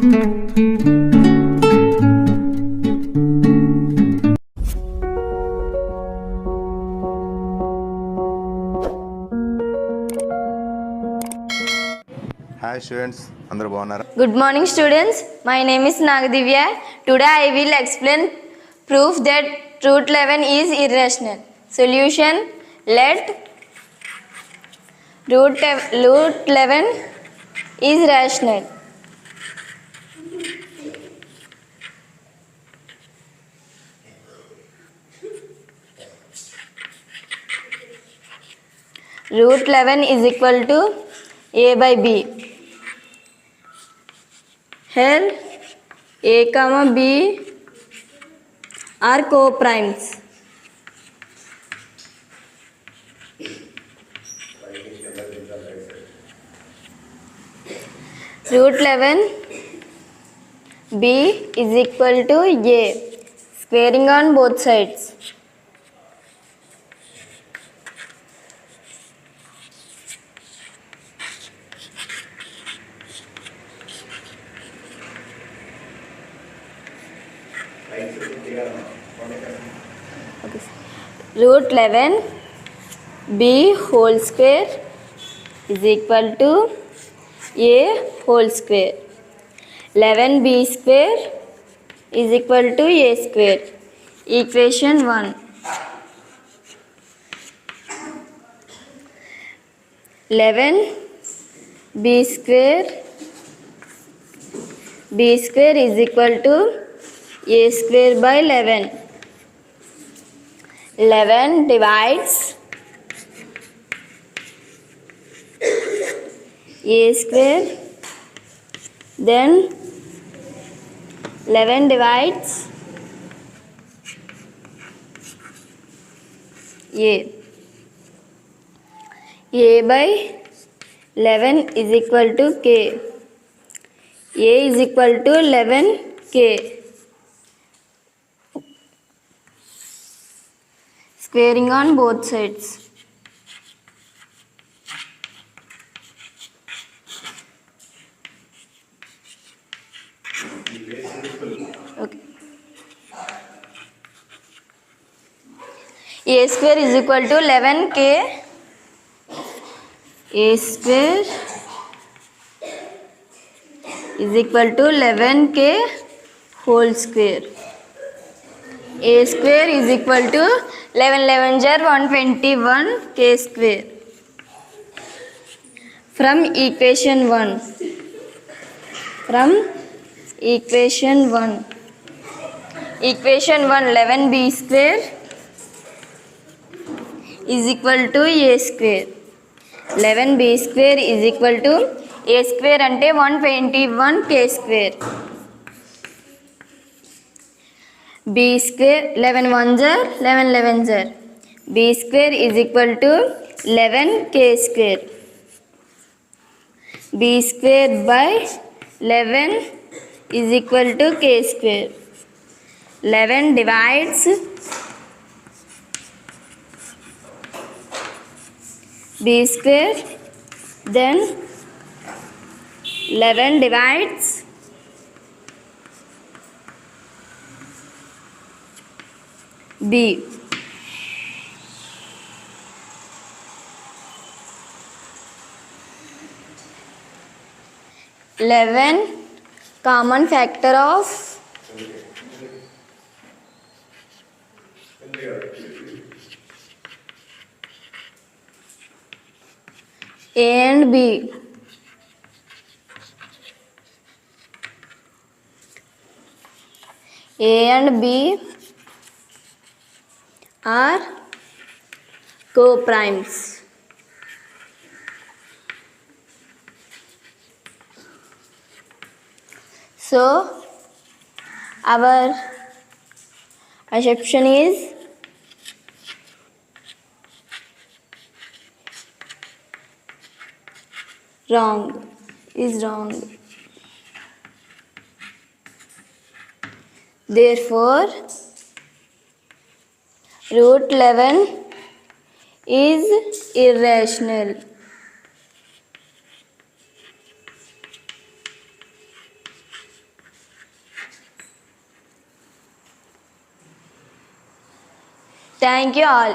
Hi students, అందరూ బాగున్నారా? Good morning students. My name is Nagadivya. Today I will explain proof that root 11 is irrational. Solution: let root 11 is rational. Root 11 is equal to a by b. Here a comma b are co-primes. Root 11 b is equal to a, squaring on both sides. Root 11 b whole square is equal to a whole square. 11b square is equal to a square. Equation 1. 11b square is equal to a square by 11. 11 divides a square, then 11 divides a. A by 11 is equal to k. A is equal to 11k. Squaring on both sides. Okay. A square is equal to 11k. A square is equal to 11k whole square. A square is equal to 11 11s are 121 k square. From equation 1. Equation 11b square is equal to a square. 11b square is equal to a square ante 121 k square. b square 11 1s are 11 11s are. b square is equal to 11 k square. b square by 11 is equal to k square. 11 divides b square, then 11 divides b. Eleven common factor of a and b. A and b are co-primes. So our assumption is wrong. Therefore, root 11 is irrational. Thank you all.